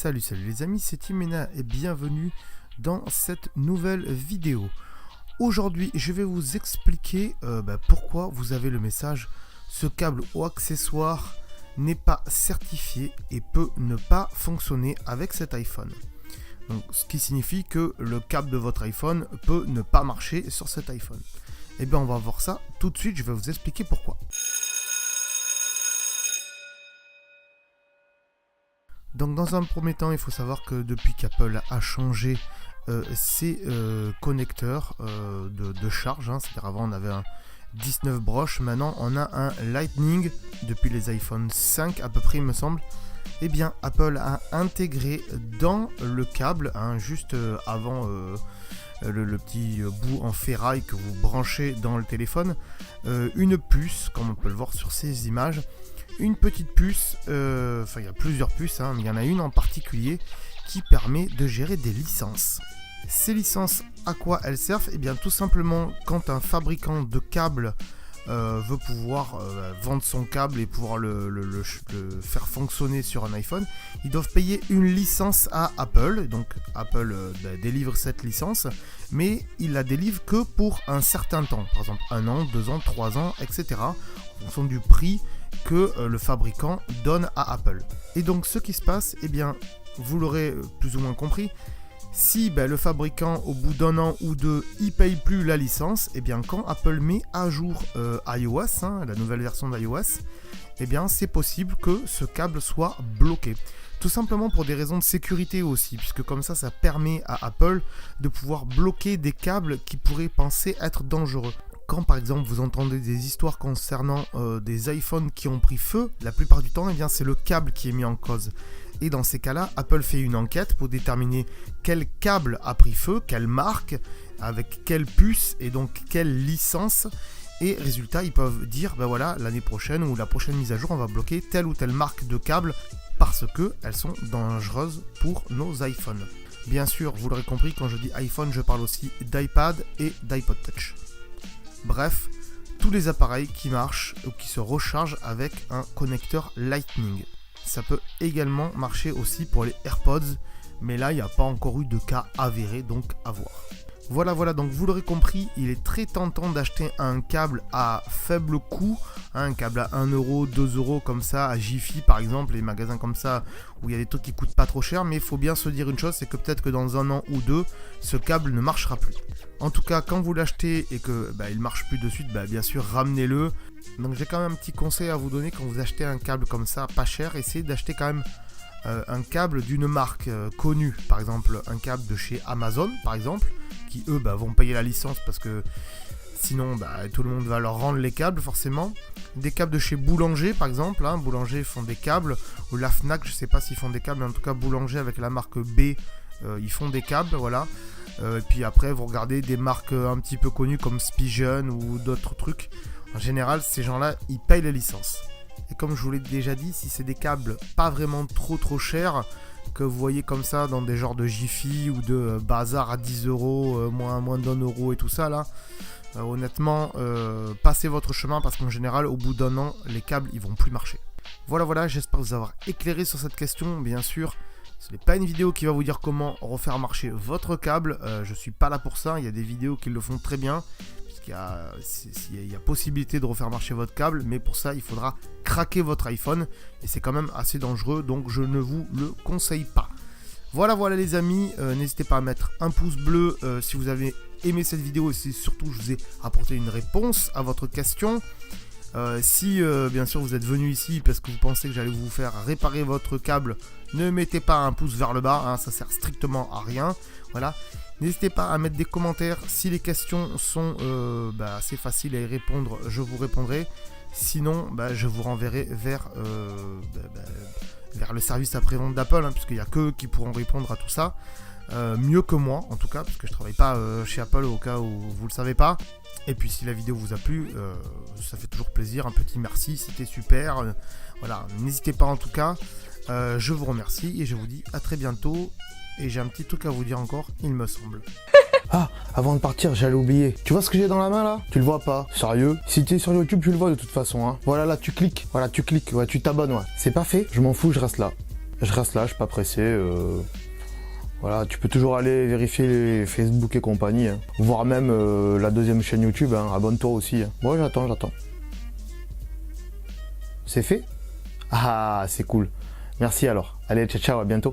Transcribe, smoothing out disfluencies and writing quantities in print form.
Salut les amis, c'est Timena et bienvenue dans cette nouvelle vidéo. Aujourd'hui, je vais vous expliquer pourquoi vous avez le message « Ce câble ou accessoire n'est pas certifié et peut ne pas fonctionner avec cet iPhone ». Donc, ce qui signifie que le câble de votre iPhone peut ne pas marcher sur cet iPhone. Eh bien, on va voir ça tout de suite, je vais vous expliquer pourquoi. Donc dans un premier temps, il faut savoir que depuis qu'Apple a changé ses connecteurs de charge, c'est-à-dire avant on avait un 19 broches, maintenant on a un Lightning depuis les iPhone 5 à peu près il me semble. Eh bien Apple a intégré dans le câble, juste avant le petit bout en ferraille que vous branchez dans le téléphone, une puce, comme on peut le voir sur ces images. Une petite puce, il y a plusieurs puces, mais il y en a une en particulier qui permet de gérer des licences. Ces licences, à quoi elles servent? Eh bien tout simplement quand un fabricant de câbles veut pouvoir vendre son câble et pouvoir le faire fonctionner sur un iPhone, ils doivent payer une licence à Apple. Donc Apple délivre cette licence, mais il la délivre que pour un certain temps, par exemple 1 an, 2 ans, 3 ans, etc. en fonction du prix que le fabricant donne à Apple. Et donc ce qui se passe, eh bien vous l'aurez plus ou moins compris, si le fabricant au bout d'un an ou deux il paye plus la licence, eh bien quand Apple met à jour iOS, la nouvelle version d'iOS, eh bien c'est possible que ce câble soit bloqué. Tout simplement pour des raisons de sécurité aussi, puisque comme ça permet à Apple de pouvoir bloquer des câbles qui pourraient penser être dangereux. Quand par exemple vous entendez des histoires concernant des iPhones qui ont pris feu, la plupart du temps, eh bien, c'est le câble qui est mis en cause. Et dans ces cas-là, Apple fait une enquête pour déterminer quel câble a pris feu, quelle marque, avec quelle puce et donc quelle licence. Et résultat, ils peuvent dire, voilà, l'année prochaine ou la prochaine mise à jour, on va bloquer telle ou telle marque de câble parce qu'elles sont dangereuses pour nos iPhones. Bien sûr, vous l'aurez compris, quand je dis iPhone, je parle aussi d'iPad et d'iPod Touch. Bref, tous les appareils qui marchent ou qui se rechargent avec un connecteur Lightning. Ça peut également marcher aussi pour les AirPods, mais là il n'y a pas encore eu de cas avéré, donc à voir. Voilà, donc vous l'aurez compris, il est très tentant d'acheter un câble à faible coût, un câble à 1 euro, 2 euros comme ça, à Jiffy par exemple, les magasins comme ça où il y a des trucs qui coûtent pas trop cher, mais il faut bien se dire une chose, c'est que peut-être que dans 1 an ou 2, ce câble ne marchera plus. En tout cas, quand vous l'achetez et que il marche plus de suite, bien sûr, ramenez-le. Donc j'ai quand même un petit conseil à vous donner quand vous achetez un câble comme ça, pas cher, essayez d'acheter quand même un câble d'une marque connue, par exemple un câble de chez Amazon par exemple, qui eux vont payer la licence parce que sinon tout le monde va leur rendre les câbles forcément. Des câbles de chez Boulanger par exemple, Boulanger font des câbles, ou la Fnac, je sais pas s'ils font des câbles, mais en tout cas Boulanger avec la marque B, ils font des câbles, voilà. Et puis après vous regardez des marques un petit peu connues comme Spigen ou d'autres trucs. En général ces gens-là ils payent les licences. Et comme je vous l'ai déjà dit, si c'est des câbles pas vraiment trop chers, que vous voyez comme ça dans des genres de Jiffy ou de bazar à 10 euros, moins d'1 euro et tout ça là, honnêtement, passez votre chemin parce qu'en général, au bout d'1 an, les câbles ils vont plus marcher. Voilà, j'espère vous avoir éclairé sur cette question. Bien sûr, ce n'est pas une vidéo qui va vous dire comment refaire marcher votre câble, je suis pas là pour ça, il y a des vidéos qui le font très bien. Il y a possibilité de refaire marcher votre câble, mais pour ça il faudra craquer votre iPhone et c'est quand même assez dangereux, donc je ne vous le conseille pas. Voilà les amis, n'hésitez pas à mettre un pouce bleu si vous avez aimé cette vidéo et si surtout je vous ai apporté une réponse à votre question. Si bien sûr vous êtes venu ici parce que vous pensez que j'allais vous faire réparer votre câble, ne mettez pas un pouce vers le bas, ça sert strictement à rien. Voilà. N'hésitez pas à mettre des commentaires si les questions sont assez faciles à y répondre, je vous répondrai. Sinon, je vous renverrai vers le service après-vente d'Apple, puisqu'il n'y a qu'eux qui pourront répondre à tout ça. Mieux que moi, en tout cas, parce que je ne travaille pas chez Apple au cas où vous ne le savez pas. Et puis si la vidéo vous a plu, ça fait toujours plaisir, un petit merci, c'était super. Voilà, n'hésitez pas en tout cas. Je vous remercie et je vous dis à très bientôt. Et j'ai un petit truc à vous dire encore, il me semble. Ah, avant de partir, j'allais oublier. Tu vois ce que j'ai dans la main là? Tu le vois pas? Sérieux? Si t'es sur YouTube, tu le vois de toute façon. Voilà, là, tu cliques. Voilà, tu cliques. Ouais, tu t'abonnes, ouais. C'est pas fait, je m'en fous, je reste là. Je reste là, je suis pas pressé. Voilà, tu peux toujours aller vérifier les Facebook et compagnie, hein. Voire même la deuxième chaîne YouTube, hein. Abonne-toi aussi. Hein. Bon, j'attends. C'est fait? Ah, c'est cool. Merci alors. Allez, ciao, ciao, à bientôt.